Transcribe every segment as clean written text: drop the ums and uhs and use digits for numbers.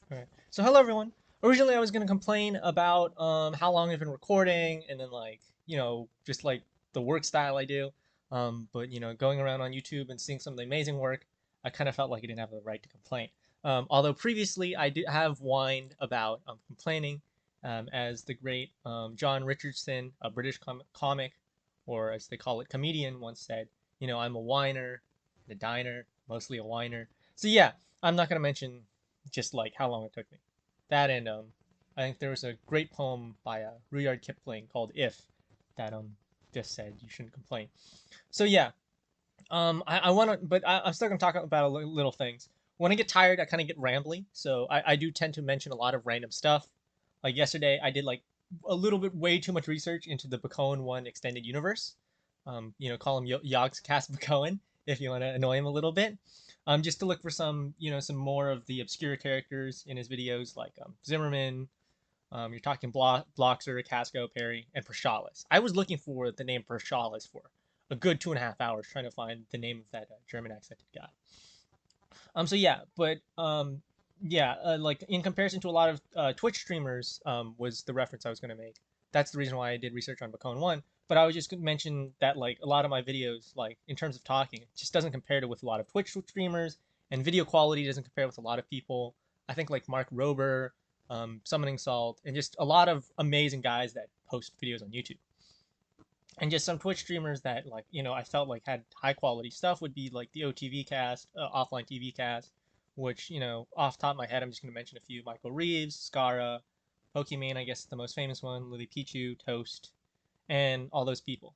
Alright. So hello everyone. Originally I was gonna complain about how long I've been recording and then just like the work style I do. But going around on YouTube and seeing some of the amazing work, I kind of felt like I didn't have the right to complain. Although previously I did have whined about complaining, as the great John Richardson, a British comic, or as they call it, comedian, once said, I'm a whiner, a diner, mostly a whiner. So yeah, I'm not gonna mention just like how long it took me. That and I think there was a great poem by Rudyard Kipling called "If" that just said you shouldn't complain. So yeah, I want to, but I'm still gonna talk about little things. When I get tired, I kind of get rambly, so I do tend to mention a lot of random stuff. Like yesterday, I did like a little bit way too much research into the Bakoan One extended universe. Call him Yogg's Cast Bakoan if you want to annoy him a little bit. Just to look for some more of the obscure characters in his videos, like Zimmerman. You're talking Bloxer, Casco, Perry, and Pershalis. I was looking for the name Pershalis for a good 2.5 hours trying to find the name of that German accented guy. So yeah, but yeah, like in comparison to a lot of Twitch streamers, was the reference I was going to make. That's the reason why I did research on Bacone One. But I was just going to mention that like a lot of my videos, like in terms of talking, it just doesn't compare to with a lot of Twitch streamers, and video quality doesn't compare with a lot of people. I think like Mark Rober, Summoning Salt, and just a lot of amazing guys that post videos on YouTube. And just some Twitch streamers that I felt like had high quality stuff would be like the OTV cast, offline TV cast, which off the top of my head I'm just gonna mention a few: Michael Reeves, Scara, Pokimane, I guess the most famous one, Lily Pichu, Toast, and all those people.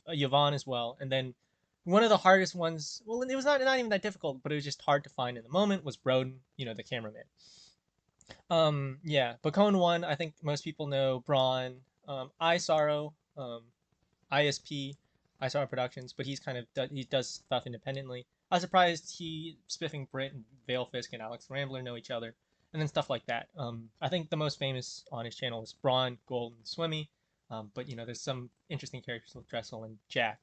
Yvonne as well, and then one of the hardest ones. Well, it was not even that difficult, but it was just hard to find in the moment. Was Broden, the cameraman. Yeah, Bacone One. I think most people know Braun, I Sorrow, ISP, ISR Productions, but he does stuff independently. I was surprised he Spiffing Brit and Veilfisk and Alex Rambler know each other, and then stuff like that. I think the most famous on his channel is Braun, Gold, and Swimmy. But there's some interesting characters with Dressel and Jack.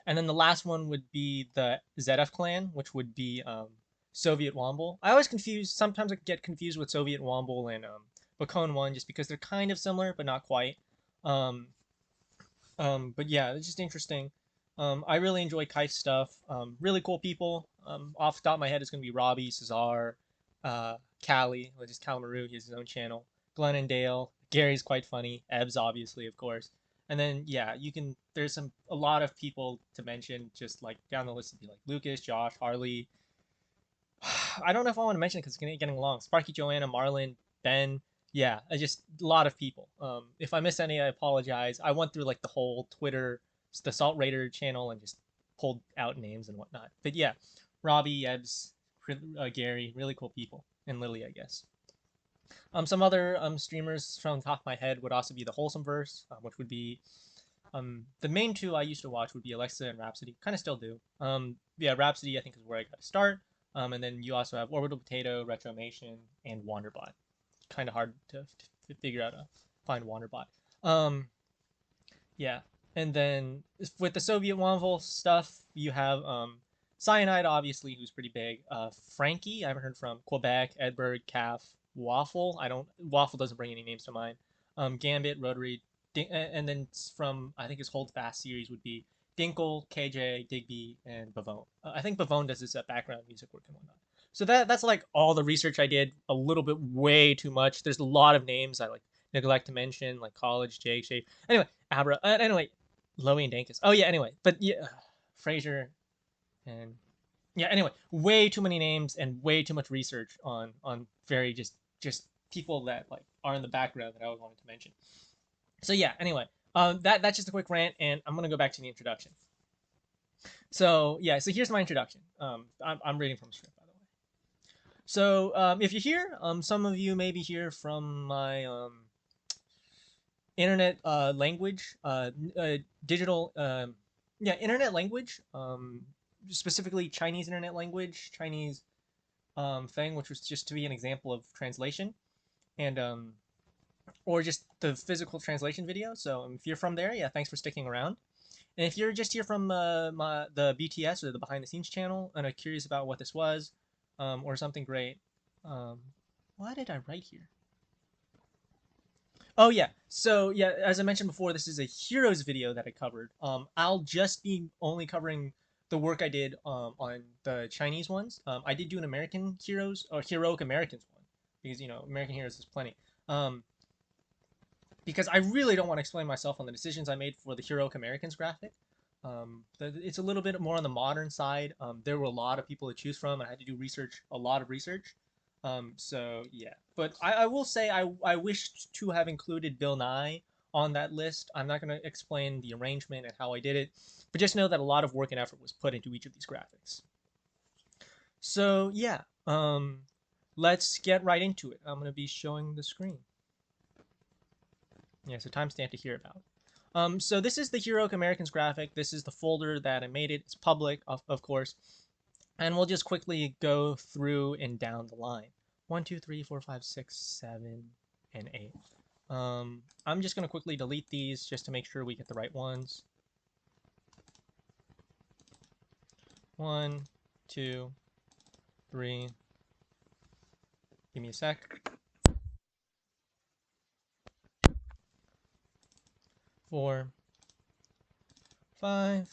And then the last one would be the ZF clan, which would be Soviet Womble. I always sometimes I get confused with Soviet Womble and Bacone One just because they're kind of similar, but not quite. Um, but yeah, it's just interesting. I really enjoy Kaif's stuff. Really cool people. Off the top of my head, it's gonna be Robbie, Cesar, Callie, which is Calamaru. He has his own channel. Glenn and Dale. Gary's quite funny. Ebbs, obviously, of course. And then yeah, you can. There's a lot of people to mention. Just like down the list would be like Lucas, Josh, Harley. I don't know if I want to mention it because it's getting long. Sparky, Joanna, Marlon, Ben. Yeah, I just a lot of people. If I missed any, I apologize. I went through like the whole Twitter, the Salt Raider channel, and just pulled out names and whatnot. But yeah, Robbie, Ebbs, Gary, really cool people, and Lily, I guess. Some other streamers from the top of my head would also be the Wholesome Verse, which would be the main two I used to watch would be Alexa and Rhapsody. Kind of still do. Yeah, Rhapsody I think is where I got to start. And then you also have Orbital Potato, Retromation, and Wanderbot. Kind of hard to figure out to find Wanderbot. Um, yeah, and then with the Soviet Wanvil stuff, you have Cyanide, obviously, who's pretty big. Frankie, I haven't heard from. Quebec, Edberg, Calf, Waffle. I don't. Waffle doesn't bring any names to mind. Gambit, Rotary, and then from I think his Hold Fast series would be Dinkle, KJ, Digby, and Bavone. I think Bavone does his background music work and whatnot. So that's like all the research I did. A little bit way too much. There's a lot of names I like neglect to mention, like College, Jake, Shape. Anyway, Abra. Anyway, Lowy and Dankus. Oh yeah. Anyway, but yeah, Fraser and yeah. Anyway, way too many names and way too much research on very just people that like are in the background that I was wanting to mention. So yeah. Anyway, that's just a quick rant, and I'm gonna go back to the introduction. So yeah. So here's my introduction. I'm reading from a script, by the way. So if you're here, some of you may be here from my internet language, digital, yeah, internet language, specifically Chinese internet language, Chinese thing, which was just to be an example of translation, and or just the physical translation video. So if you're from there, yeah, thanks for sticking around. And if you're just here from the BTS or the behind the scenes channel and are curious about what this was, or something great, Um, why did I write here? Oh yeah. So yeah, as I mentioned before, this is a heroes video that I covered. I'll just be only covering the work I did on the Chinese ones. I did do an American heroes or heroic Americans one because American heroes is plenty. Um, because I really don't want to explain myself on the decisions I made for the heroic Americans graphic. It's a little bit more on the modern side. There were a lot of people to choose from, and I had to do research, a lot of research. So yeah, but I will say I wished to have included Bill Nye on that list. I'm not going to explain the arrangement and how I did it, but just know that a lot of work and effort was put into each of these graphics. So yeah, let's get right into it. I'm going to be showing the screen. Yeah, so timestamp to hear about. So this is the Heroic Americans graphic. This is the folder that I made it. It's public, of course. And we'll just quickly go through and down the line. 1, 2, 3, 4, 5, 6, 7, and 8. I'm just going to quickly delete these just to make sure we get the right ones. 1, 2, 3. Give me a sec. 4, 5,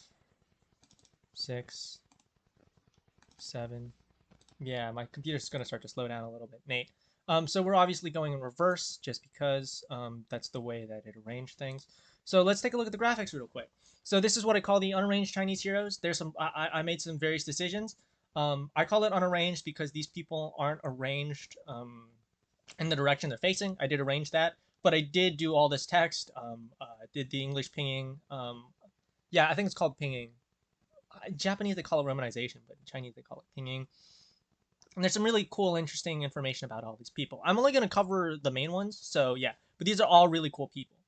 6, 7. Yeah, my computer's going to start to slow down a little bit. Nate. So we're obviously going in reverse just because that's the way that it arranged things. So let's take a look at the graphics real quick. So this is what I call the unarranged Chinese heroes. There's some I made some various decisions. I call it unarranged because these people aren't arranged in the direction they're facing. I did arrange that, but I did do all this text. Did the English pinging. Yeah, I think it's called pinging. Japanese they call it romanization, but in Chinese they call it pinging. And there's some really cool, interesting information about all these people. I'm only going to cover the main ones, so yeah. But these are all really cool people.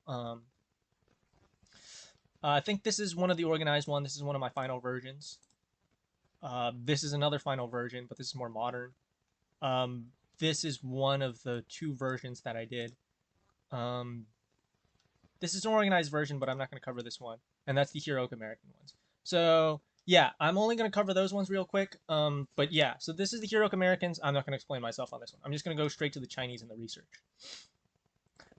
I think this is one of the organized one. This is one of my final versions. This is another final version, but this is more modern. This is one of the two versions that I did. This is an organized version, but I'm not going to cover this one. And that's the Heroic American ones. So yeah, I'm only going to cover those ones real quick. But yeah, so this is the Heroic Americans. I'm not going to explain myself on this one. I'm just going to go straight to the Chinese and the research.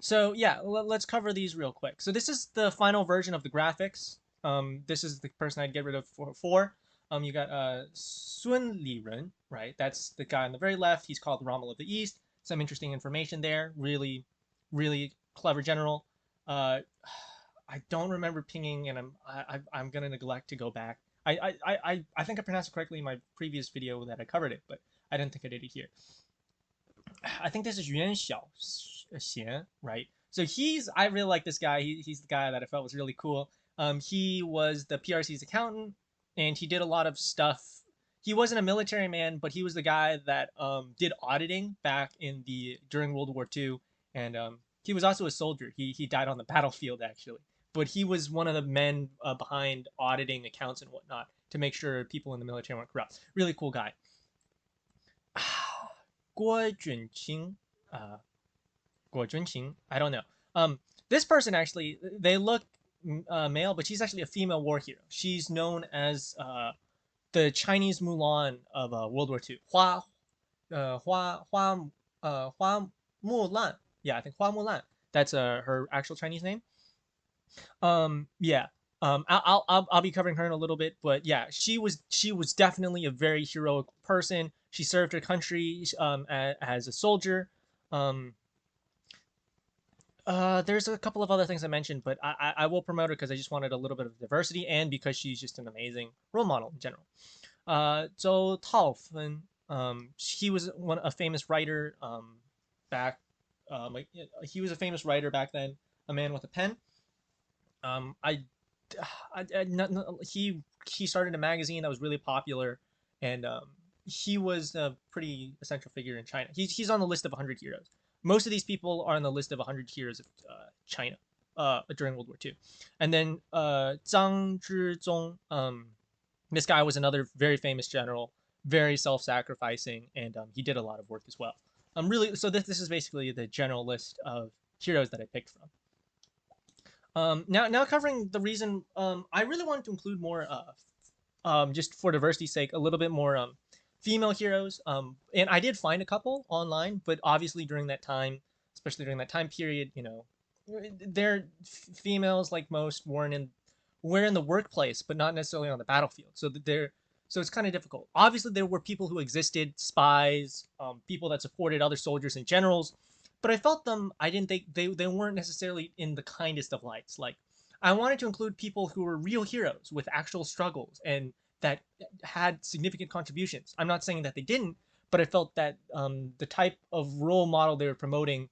So yeah, let's cover these real quick. So this is the final version of the graphics. This is the person I'd get rid of for. You got Sun Liren, right? That's the guy on the very left. He's called Rommel of the East. Some interesting information there. Really, really clever general. Uh, I don't remember pinging, and I'm gonna neglect to go back. I think I pronounced it correctly in my previous video that I covered it, but I didn't think I did it here. I think this is Yuan Xiao, right? So I really like this guy. He's the guy that I felt was really cool. He was the PRC's accountant, and he did a lot of stuff. He wasn't a military man, but he was the guy that did auditing back during World War II, and he was also a soldier. He died on the battlefield actually, but he was one of the men behind auditing accounts and whatnot to make sure people in the military weren't corrupt. Really cool guy. Guo Junqing, Guo Junqing. I don't know. This person actually, they look male, but she's actually a female war hero. She's known as the Chinese Mulan of World War II. Hua Mulan. Yeah, I think Hua Mulan. That's her actual Chinese name. Yeah. I'll be covering her in a little bit, but yeah, she was definitely a very heroic person. She served her country as a soldier. Um, there's a couple of other things I mentioned, but I will promote her because I just wanted a little bit of diversity and because she's just an amazing role model in general. Zhou Taofen, he was a famous writer back, he was a famous writer back then, a man with a pen. Um, I, he started a magazine that was really popular, and he was a pretty essential figure in China. He's on the list of 100 heroes. Most of these people are on the list of 100 heroes of China during World War II. And then Zhang Zhizong, this guy was another very famous general, very self-sacrificing, and he did a lot of work as well. Really, so this is basically the general list of heroes that I picked from. Now covering the reason I really wanted to include more, just for diversity's sake, a little bit more female heroes. And I did find a couple online, but obviously during that time, especially during that time period, they're females like most were in the workplace, but not necessarily on the battlefield. So it's kind of difficult. Obviously, there were people who existed, spies, people that supported other soldiers and generals, but I felt them. I didn't think they weren't necessarily in the kindest of lights. Like I wanted to include people who were real heroes with actual struggles and that had significant contributions. I'm not saying that they didn't, but I felt that the type of role model they were promoting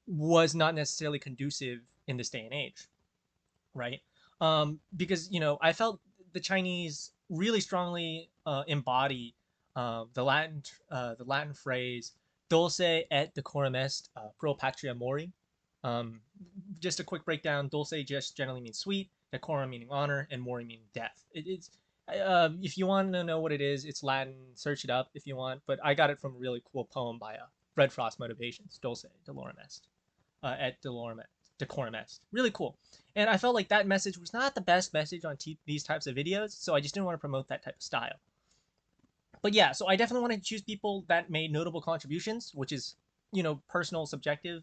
was not necessarily conducive in this day and age, right? Because I felt the Chinese really strongly embody the Latin phrase "dulce et decorum est pro patria mori." Um, just a quick breakdown: dulce just generally means sweet, decorum meaning honor, and mori meaning death. It's if you want to know what it is, it's Latin. Search it up if you want. But I got it from a really cool poem by Fred Frost Motivations. Dulce decorum est at decorum est. Really cool. And I felt like that message was not the best message on these types of videos, so I just didn't want to promote that type of style. But yeah, so I definitely wanted to choose people that made notable contributions, which is, personal subjective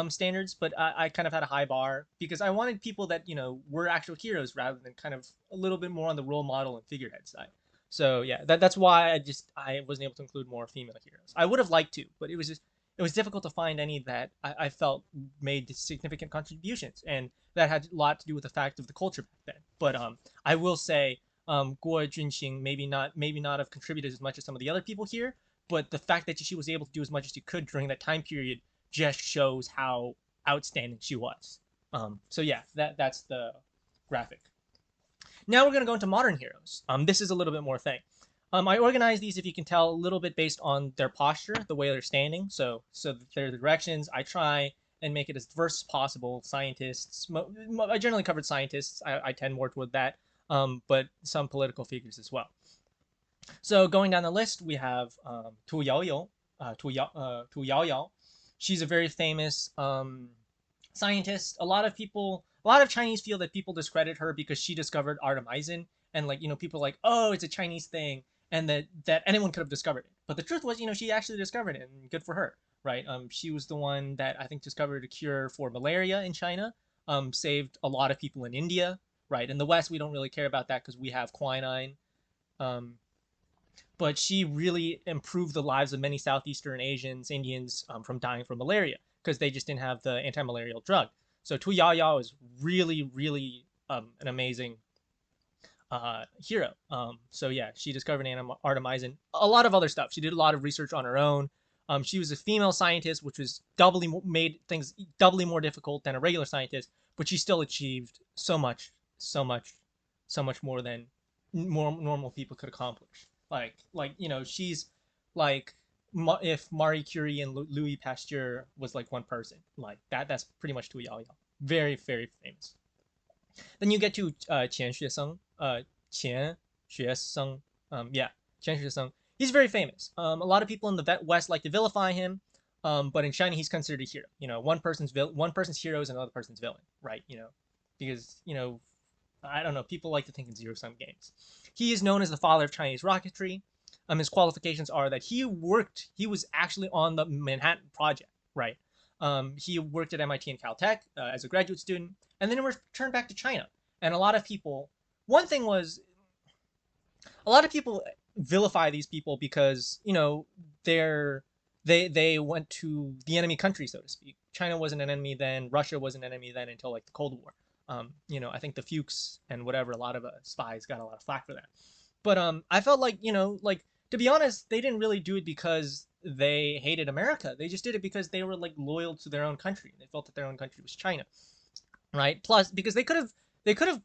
standards, but I kind of had a high bar because I wanted people that were actual heroes rather than kind of a little bit more on the role model and figurehead side. So yeah, that's why I wasn't able to include more female heroes. I would have liked to, but it was difficult to find any that I felt made significant contributions, and that had a lot to do with the fact of the culture back then. But I will say, Guo Junxing maybe not have contributed as much as some of the other people here, but the fact that she was able to do as much as she could during that time period just shows how outstanding she was. So yeah, that's the graphic. Now we're gonna go into modern heroes. This is a little bit more thing. I organize these, if you can tell, a little bit based on their posture, the way they're standing. So their directions. I try and make it as diverse as possible. Scientists. I generally covered scientists. I tend more toward that, but some political figures as well. So going down the list, we have Tu Yaoyao. Tu Yaoyao. She's a very famous scientist. A lot of Chinese feel that people discredit her because she discovered artemisinin, and people are like, oh, it's a Chinese thing, and that anyone could have discovered it. But the truth was, she actually discovered it, and good for her, right? She was the one that I think discovered a cure for malaria in China. Saved a lot of people in India, right? In the West, we don't really care about that because we have quinine. Um, but she really improved the lives of many Southeastern Asians, Indians, from dying from malaria because they just didn't have the anti-malarial drug. So Tu Yaoyao is really, really an amazing hero. So yeah, she discovered artemisinin, a lot of other stuff. She did a lot of research on her own. She was a female scientist, which was made things doubly more difficult than a regular scientist, but she still achieved so much, so much more than more normal people could accomplish. She's like if Marie Curie and Louis Pasteur was like one person, like that. That's pretty much Tu Yao Yao. Very, very famous. Then you get to Qian Xueseng. Qian Xueseng. Yeah, Qian Xueseng. He's very famous. A lot of people in the West like to vilify him, but in China he's considered a hero. One person's hero is another person's villain, right? Because I don't know. People like to think in zero-sum games. He is known as the father of Chinese rocketry. His qualifications are that he was actually on the Manhattan Project, right? He worked at MIT and Caltech as a graduate student, and then returned back to China. And one thing was, a lot of people vilify these people because they went to the enemy country, so to speak. China wasn't an enemy then. Russia was an enemy then until like the Cold War. I think the Fuchs and whatever, a lot of spies got a lot of flack for that. But I felt like to be honest, they didn't really do it because they hated America. They just did it because they were like loyal to their own country. They felt that their own country was China, right? Plus, because they could have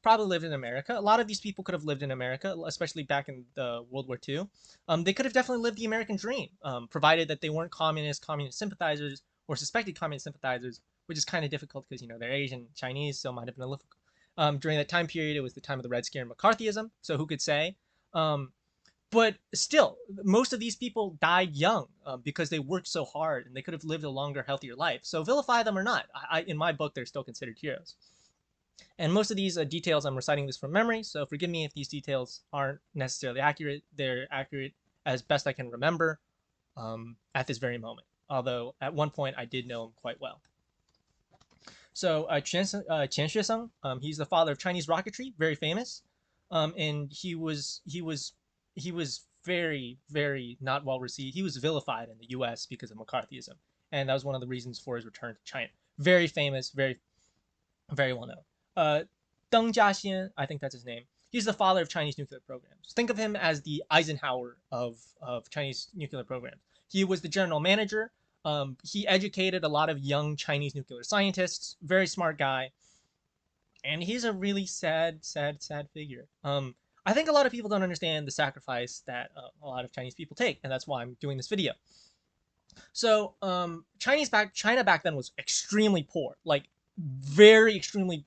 probably lived in America. A lot of these people could have lived in America, especially back in the World War II. They could have definitely lived the American dream, provided that they weren't communist sympathizers or suspected communist sympathizers, which is kind of difficult because they're Asian Chinese, so it might have been a difficult. During that time period, it was the time of the Red Scare and McCarthyism, so who could say? But still, most of these people died young because they worked so hard, and they could have lived a longer, healthier life. So vilify them or not, in my book, they're still considered heroes. And most of these details, I'm reciting this from memory, so forgive me if these details aren't necessarily accurate. They're accurate as best I can remember at this very moment. Although at one point I did know him quite well. So Qian Xueseng, he's the father of Chinese rocketry, very famous, and he was very not well received. He was vilified in the U.S. because of McCarthyism, and that was one of the reasons for his return to China. Very famous, very well known. Deng Jiaxian, I think that's his name. He's the father of Chinese nuclear programs. Think of him as the Eisenhower of Chinese nuclear programs. He was the general manager. He educated a lot of young Chinese nuclear scientists. Very smart guy, and he's a really sad figure. I think a lot of people don't understand the sacrifice that a lot of Chinese people take, and that's why I'm doing this video. So, China back then was extremely poor, like very extremely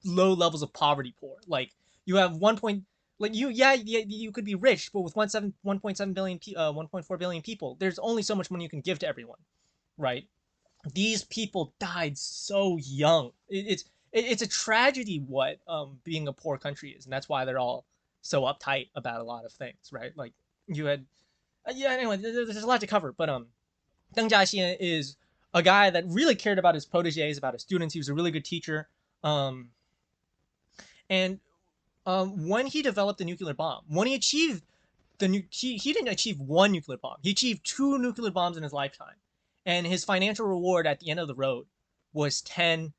low levels of poverty poor. Like you have one point, like you could be rich, but with 1.7 billion, 1.4 billion people, there's only so much money you can give to everyone, right? These people died so young. It's a tragedy what being a poor country is, and that's why they're all so uptight about a lot of things, right? Like you had, yeah. Anyway, there's a lot to cover, but Deng Jiaxian is a guy that really cared about his proteges, about his students. He was a really good teacher. Um, and when he developed the nuclear bomb, when he achieved he didn't achieve one nuclear bomb. He achieved two nuclear bombs in his lifetime. And his financial reward at the end of the road was $10.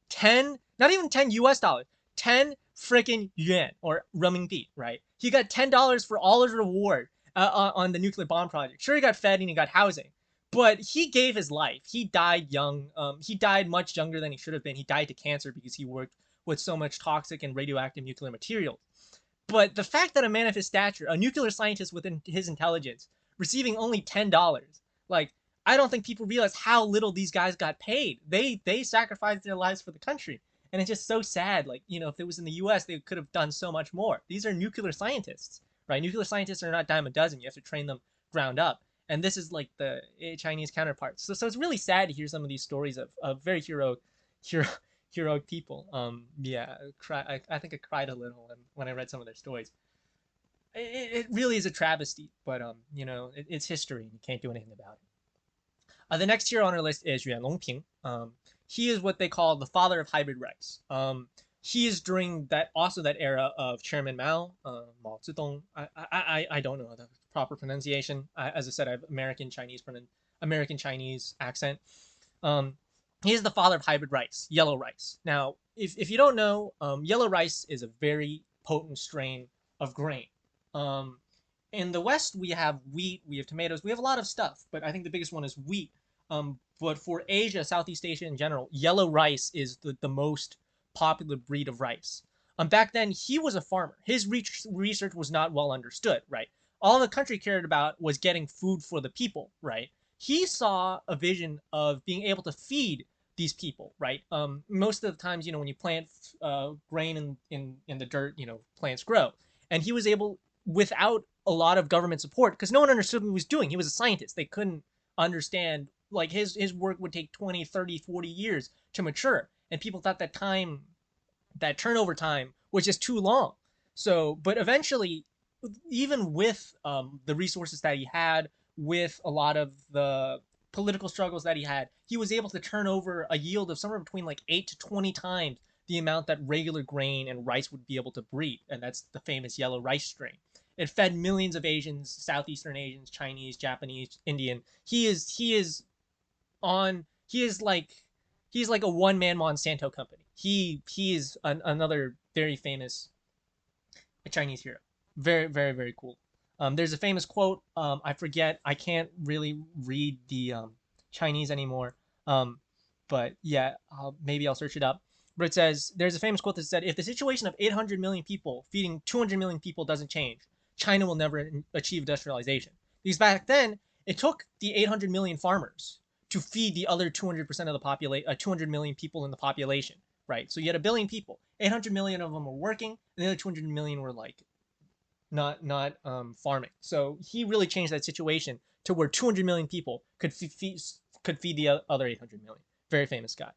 10, not even 10 US dollars, 10 freaking yuan or renminbi, right? He got $10 for all his reward on the nuclear bomb project. Sure, he got fed and he got housing, but he gave his life. He died young. He died much younger than he should have been. He died to cancer because he worked with so much toxic and radioactive nuclear material. But the fact that a man of his stature, a nuclear scientist within his intelligence, receiving only $10, like I don't think people realize how little these guys got paid. They sacrificed their lives for the country, and it's just so sad. Like if it was in the U.S., they could have done so much more. These are nuclear scientists, right? Nuclear scientists are not a dime a dozen. You have to train them ground up, and this is like the Chinese counterparts. So it's really sad to hear some of these stories of very hero heroic people. Yeah, I think I cried a little when I read some of their stories. It really is a travesty, but it's history and you can't do anything about it. The next hero on our list is Yuan Longping. He is what they call the father of hybrid rice. He is during that era of Chairman Mao, Mao Zedong. I don't know the proper pronunciation. As I said, I have American Chinese accent. Um, he is the father of hybrid rice, yellow rice. Now, if you don't know, yellow rice is a very potent strain of grain. Um, in the West, we have wheat, we have tomatoes, we have a lot of stuff, but I think the biggest one is wheat. But for Asia, Southeast Asia in general, yellow rice is the most popular breed of rice. Back then, he was a farmer. His research was not well understood, right? All the country cared about was getting food for the people, right? He saw a vision of being able to feed these people, right? Most of the times, when you plant grain in the dirt, plants grow, and he was able, without a lot of government support, because no one understood what he was doing. He was a scientist. They couldn't understand, like his work would take 20, 30, 40 years to mature, and people thought that turnover time was just too long. So, but eventually, even with the resources that he had, with a lot of the political struggles that he had, he was able to turn over a yield of somewhere between like 8 to 20 times the amount that regular grain and rice would be able to breed, and that's the famous yellow rice strain. It fed millions of Asians, Southeastern Asians, Chinese, Japanese, Indian. He's like a one man Monsanto company. He is another very famous Chinese hero. Very cool. There's a famous quote. I forget. I can't really read the Chinese anymore. Um, but yeah, maybe I'll search it up. But it says there's a famous quote that said, "If the situation of 800 million people feeding 200 million people doesn't change, China will never achieve industrialization." Because back then, it took the 800 million farmers to feed the other 200% of the population, 200 million people in the population, right? So you had a billion people. 800 million of them were working, and the other 200 million were like not farming. So he really changed that situation to where 200 million people could feed the other 800 million. Very famous guy.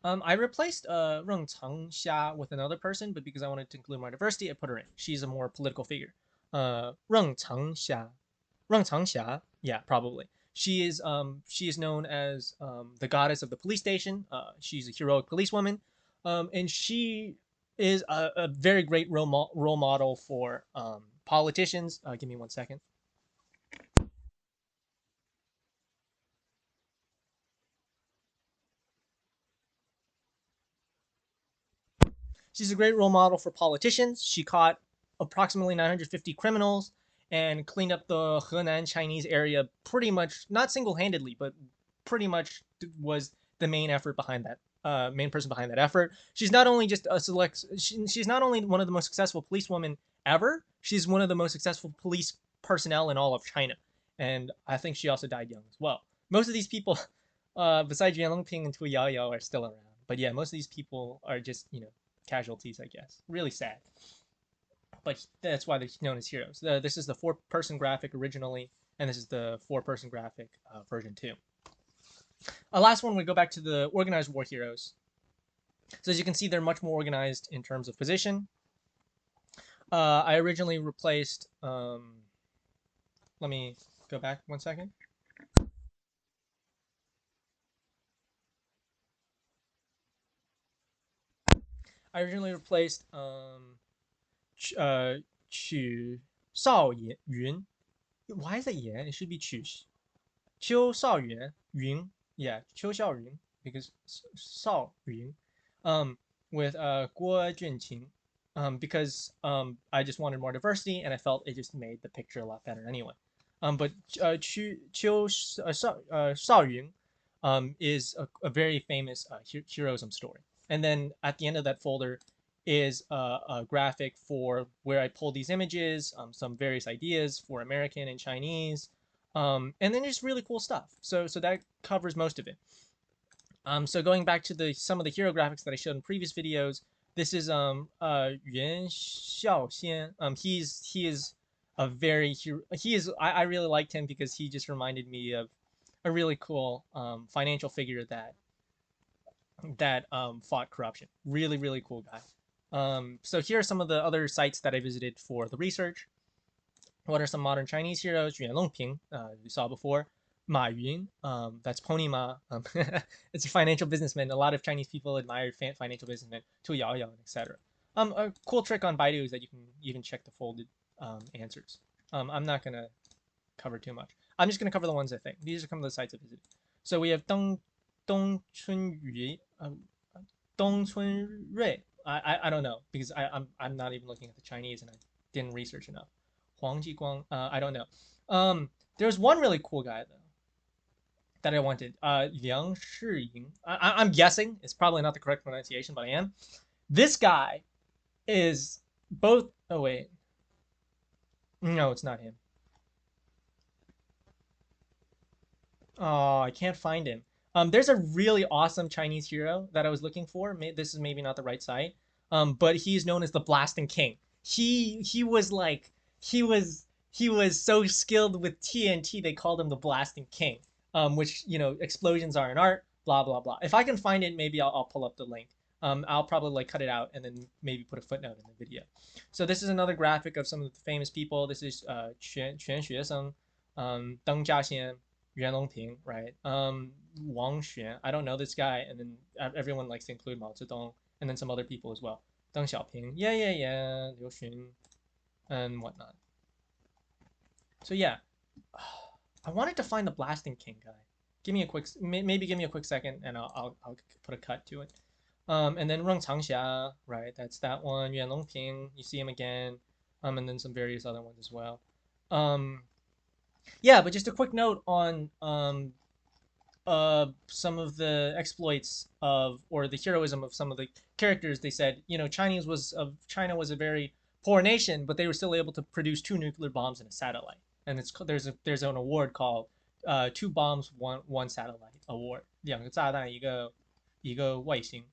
I replaced Reng Changxia with another person, but because I wanted to include more diversity, I put her in. She's a more political figure. Reng Changxia. Reng Changxia, yeah, probably. She is known as the goddess of the police station. She's a heroic policewoman, and she is a very great role model for politicians. Give me 1 second. She's a great role model for politicians. She caught approximately 950 criminals and cleaned up the Henan Chinese area pretty much, not single handedly, but pretty much was the main effort behind that. Main person behind that effort. She's not only just a select. She's not only one of the most successful policewomen ever. She's one of the most successful police personnel in all of China, and I think she also died young as well. Most of these people, besides Yuan Longping and Tu Yaoyao, are still around. But yeah, most of these people are just casualties, I guess. Really sad. But that's why they're known as heroes. This is the four-person graphic originally, and this is the four-person graphic version 2. Last one, we go back to the organized war heroes. So as you can see, they're much more organized in terms of position. I originally replaced. Let me go back 1 second. I originally replaced Qu Sao Yun. Why is that Yan? It should be Qu Qiu Shaoyuan Yun. Yeah, Qiu Shaoyun because Shao Yun. With Guo Junqing. Because I just wanted more diversity and I felt it just made the picture a lot better anyway. But Qiu Shao Yun is a very famous heroism story. And then at the end of that folder is a graphic for where I pulled these images, some various ideas for American and Chinese, and then just really cool stuff. So that covers most of it. So going back to the some of the hero graphics that I showed in previous videos, this is Yuan Xiaoxian. He is a very he is I really liked him because he just reminded me of a really cool financial figure that fought corruption. Really cool guy. So here are some of the other sites that I visited for the research. What are some modern Chinese heroes? Yuan Longping, we saw before. Ma Yun, that's Pony Ma. It's a financial businessman. A lot of Chinese people admire financial businessmen. Tu Yaoyao, etc. A cool trick on Baidu is that you can even check the folded answers. I'm not gonna cover too much. I'm just gonna cover the ones I think. These are some of the sites I visited. So we have Dong Chun Yui, Dong Chun Rui. I don't know because I'm not even looking at the Chinese and I didn't research enough. Huang Jiguang, I don't know. There's one really cool guy though that I wanted. Liang Shiying. I'm guessing it's probably not the correct pronunciation, but I am. This guy is both. Oh wait, no, it's not him. Oh, I can't find him. There's a really awesome Chinese hero that I was looking for. This is maybe not the right site. But he's known as the Blasting King. He was like he was so skilled with TNT they called him the Blasting King. Which explosions are an art. Blah blah blah. If I can find it, maybe I'll pull up the link. I'll probably like cut it out and then maybe put a footnote in the video. So this is another graphic of some of the famous people. This is Quan Xueseng, Deng Jiaxian, Yuan Longping, right? Wang Xuan, I don't know this guy, and then everyone likes to include Mao Zedong, and then some other people as well. Deng Xiaoping, yeah, Liu Xun, and whatnot. So yeah, I wanted to find the Blasting King guy. Give me a quick, maybe give me a quick second, and I'll put a cut to it. And then Reng Changxia, right? That's that one. Yuan Longping, you see him again. And then some various other ones as well. Um, yeah, but just a quick note on some of the exploits of or the heroism of some of the characters. They said, China was a very poor nation, but they were still able to produce two nuclear bombs and a satellite. And there's an award called two bombs one satellite award. 两个炸弹一个外星.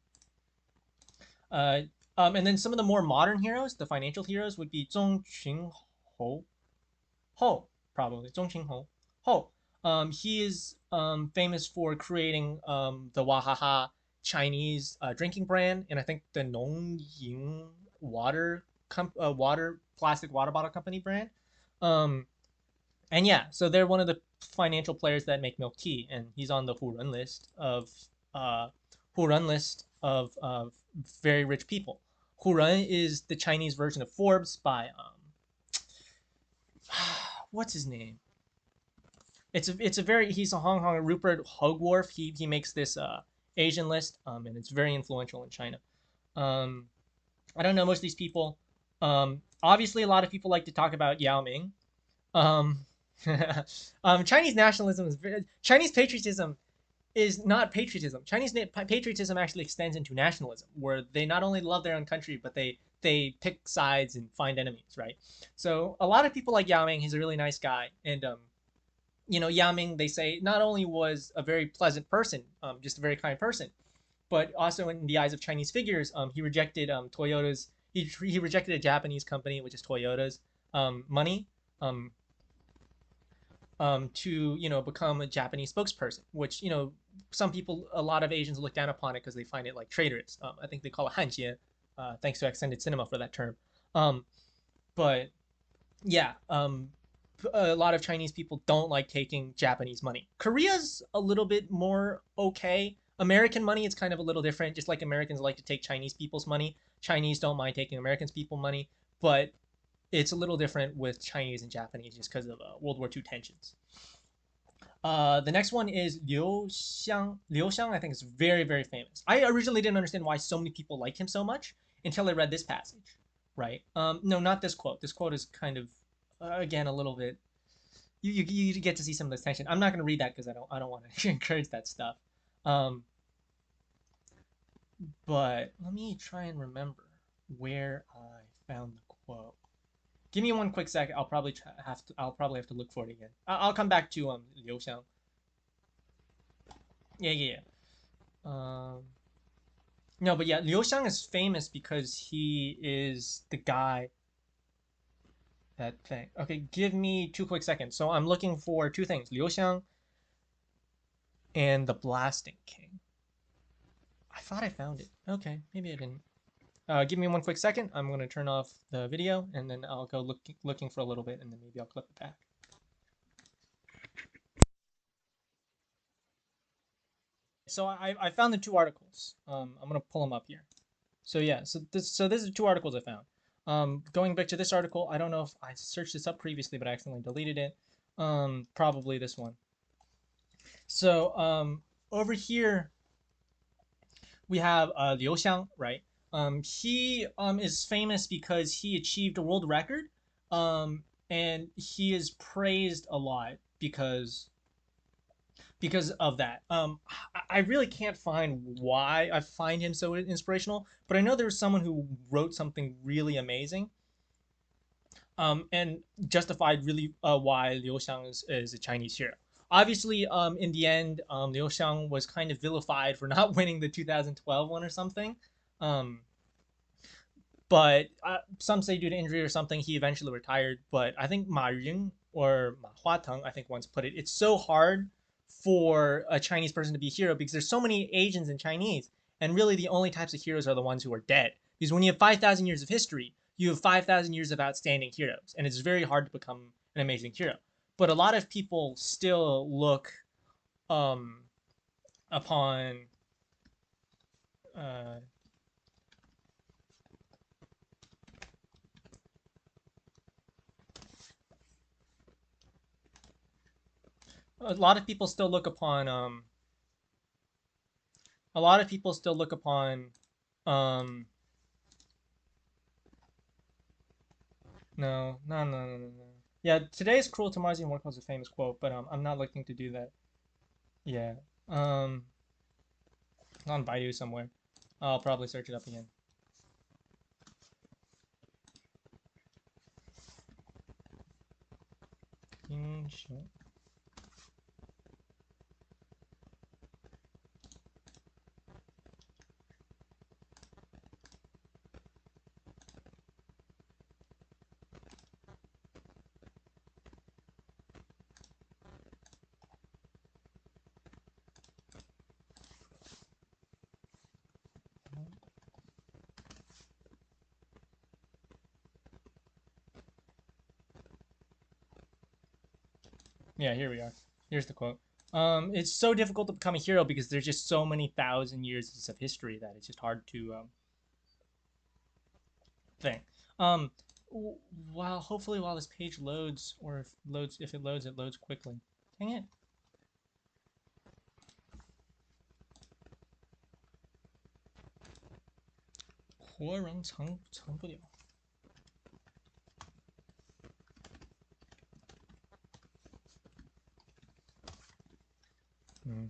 And then some of the more modern heroes, the financial heroes, would be Zhong Qinghou, Ho, probably Zhong Qinghou, Ho. He is famous for creating the Wahaha Chinese drinking brand, and I think the Nongying water water plastic water bottle company brand. Um, and yeah, so they're one of the financial players that make milk tea, and he's on the uh, Huren list of very rich people. Huren is the Chinese version of Forbes by what's his name? It's a very he's a Hong Kong Rupert Hogwarf. He makes this Asian list, and it's very influential in China. Um, I don't know most of these people. Obviously, a lot of people like to talk about Yao Ming. Um, Chinese nationalism is Chinese patriotism is not patriotism. Chinese patriotism actually extends into nationalism, where they not only love their own country, but they pick sides and find enemies, right? So a lot of people like Yao Ming. He's a really nice guy, and Yao Ming, they say, not only was a very pleasant person, just a very kind person, but also in the eyes of Chinese figures, he rejected Toyota's. He rejected a Japanese company, which is Toyota's, money, um, to become a Japanese spokesperson. Which some people, a lot of Asians look down upon it because they find it like traitorous. I think they call it hanjie, thanks to extended cinema for that term. Um, but yeah, a lot of Chinese people don't like taking Japanese money. Korea's a little bit more okay. American money is kind of a little different. Just like Americans like to take Chinese people's money, Chinese don't mind taking Americans' people money, but it's a little different with Chinese and Japanese just because of World War II tensions. The next one is Liu Xiang. Liu Xiang, I think, is very, very famous. I originally didn't understand why so many people like him so much until I read this passage, right? No, not this quote. This quote is kind of, again, a little bit. You get to see some of this tension. I'm not going to read that because I don't want to encourage that stuff. Um, but let me try and remember where I found the quote. Give me one quick second. I'll probably have to look for it again. I'll come back to Liu Xiang. Yeah, yeah, yeah. No, but yeah, Liu Xiang is famous because he is the guy that thing. Okay, give me 2 quick seconds. So I'm looking for two things: Liu Xiang and the Blasting King. I thought I found it. Okay, maybe I didn't. Give me 1 quick second. I'm gonna turn off the video and then I'll go looking for a little bit and then maybe I'll clip it back. So I found the two articles. I'm gonna pull them up here. So yeah, so this is two articles I found. Going back to this article, I don't know if I searched this up previously, but I accidentally deleted it. Probably this one. So over here we have Liu Xiang, right? He is famous because he achieved a world record, and he is praised a lot because of that. I really can't find why I find him so inspirational, but I know there was someone who wrote something really amazing, and justified really why Liu Xiang is a Chinese hero. Obviously, in the end, Liu Xiang was kind of vilified for not winning the 2012 one or something. Um, but some say due to injury or something, he eventually retired. But I think Ma Ying or Ma Huateng, I think once put it, it's so hard for a Chinese person to be a hero because there's so many Asians and Chinese, and really the only types of heroes are the ones who are dead. Because when you have 5,000 years of history, you have 5,000 years of outstanding heroes, and it's very hard to become an amazing hero. But a lot of people still look um, upon uh, a lot of people still look upon a lot of people still look upon um no no no no no no yeah, today's cruel, tomorrow's even more is a famous quote, but I'm not looking to do that. Yeah, um it's on Baidu somewhere. I'll probably search it up again. Yeah, here we are. Here's the quote. It's so difficult to become a hero because there's just so many thousand years of history that it's just hard to think. Um, while hopefully while this page loads, or if it loads, it loads quickly. Dang it. 活人藏不了。嗯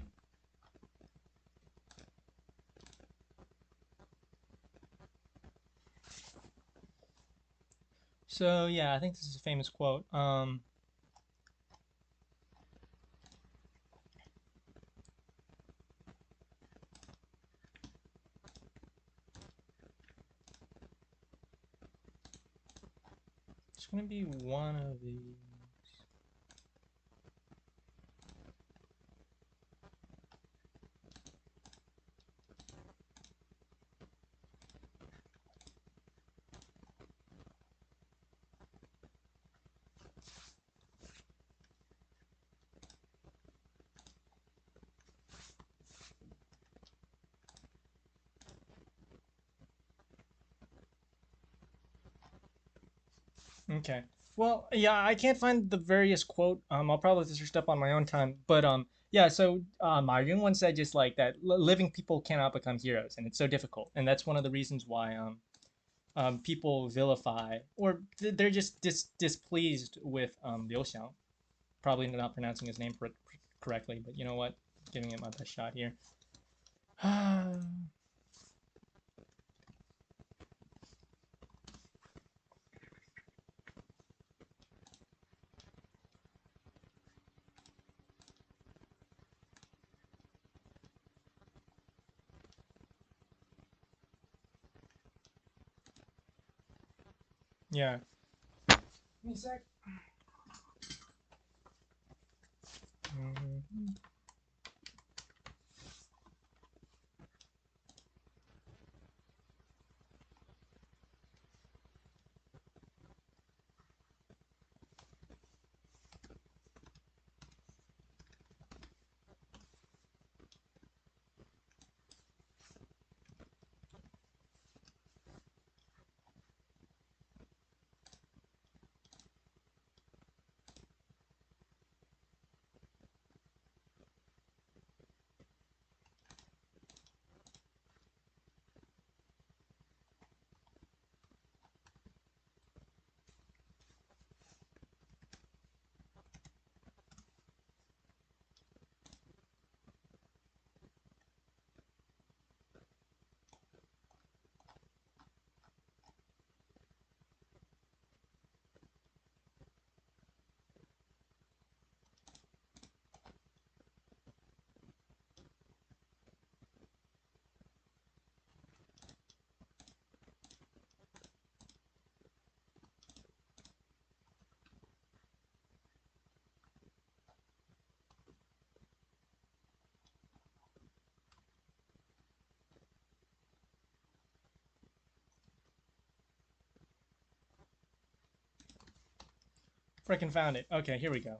So yeah, I think this is a famous quote. It's gonna be one of these. Okay. Well, yeah, I can't find the various quote. I'll probably search it up on my own time. But yeah. So Ma Yun once said just like that, living people cannot become heroes, and it's so difficult, and that's one of the reasons why people vilify or they're just displeased with Liu Xiang. Probably not pronouncing his name correctly, but you know what? Giving it my best shot here. Yeah. Give me a sec. Mhm. Freaking found it. Okay, here we go.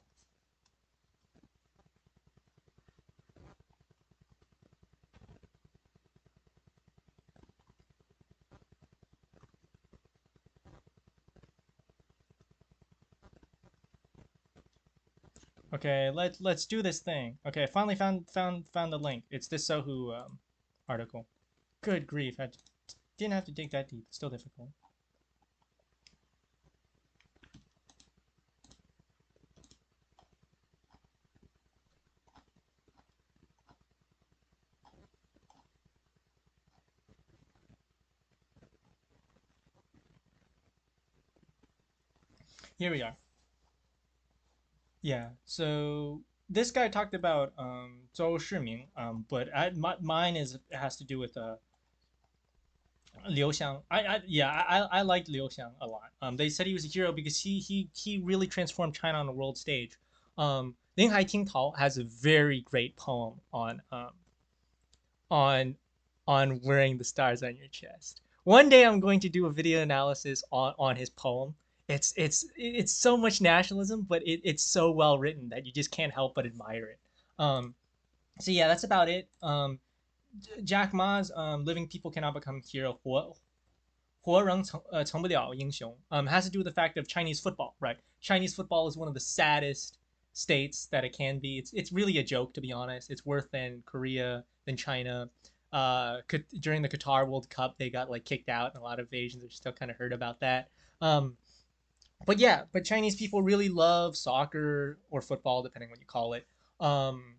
Okay, let's do this thing. Okay, I finally found the link. It's this Sohu article. Good grief, didn't have to dig that deep. It's still difficult. Here we are. Yeah. So this guy talked about Zhou Shiming, mine has to do with Liu Xiang. I liked Liu Xiang a lot. They said he was a hero because he really transformed China on the world stage. Ling Hai Ting Tao has a very great poem on on wearing the stars on your chest. One day I'm going to do a video analysis on his poem. it's so much nationalism, but it's so well written that you just can't help but admire it. Um, so yeah, that's about it. Jack Ma's "Living People Cannot Become Hero" 活人成不了英雄 has to do with the fact of Chinese football, right? Chinese football is one of the saddest states that it can be. It's really a joke, to be honest. It's worse than Korea, than China. During the Qatar World Cup, they got like kicked out, and a lot of Asians are still kind of hurt about that. Um, but yeah, but Chinese people really love soccer or football, depending on what you call it. Um,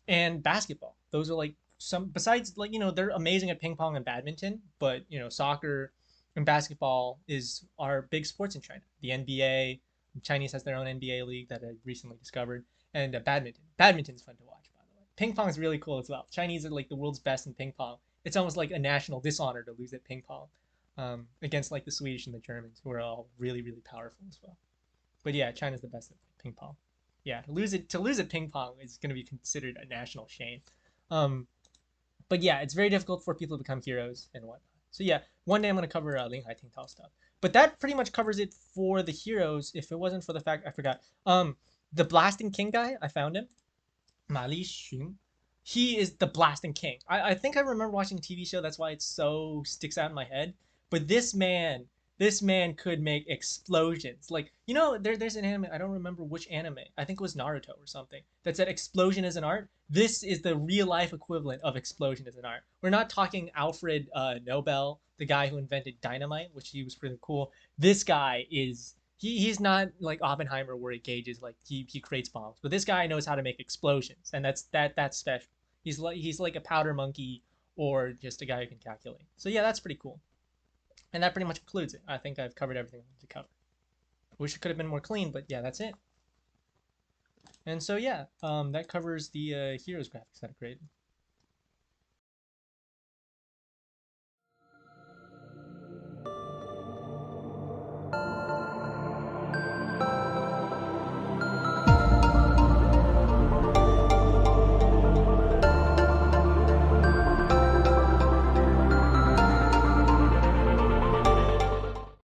and basketball. Those are like some besides like they're amazing at ping pong and badminton, but soccer and basketball is our big sports in China. The NBA, Chinese has their own NBA league that I recently discovered, and badminton. Badminton's fun to watch, by the way. Ping pong is really cool as well. Chinese are like the world's best in ping pong. It's almost like a national dishonor to lose at ping pong against like the Swedish and the Germans, who are all really really powerful as well. But yeah, China's the best at ping pong. Yeah, to lose at ping pong is going to be considered a national shame. Um, but yeah, it's very difficult for people to become heroes and whatnot. So yeah, one day I'm going to cover Ling Hai Ting Tao stuff. But that pretty much covers it for the heroes. If it wasn't for the fact I forgot, the Blasting King guy, I found him. Ma Li Xun. He is the Blasting King. I think I remember watching a TV show. That's why it so sticks out in my head. But this man could make explosions. Like there's an anime. I don't remember which anime. I think it was Naruto or something that said explosion is an art. This is the real life equivalent of explosion is an art. We're not talking Alfred Nobel, the guy who invented dynamite, which he was pretty cool. This guy is he's not like Oppenheimer where he gauges like he creates bombs, but this guy knows how to make explosions, and that's special. He's like a powder monkey or just a guy who can calculate. So yeah, that's pretty cool. And that pretty much concludes it. I think I've covered everything I wanted to cover. Wish it could have been more clean, but yeah, that's it. And so yeah, that covers the heroes graphics that I created.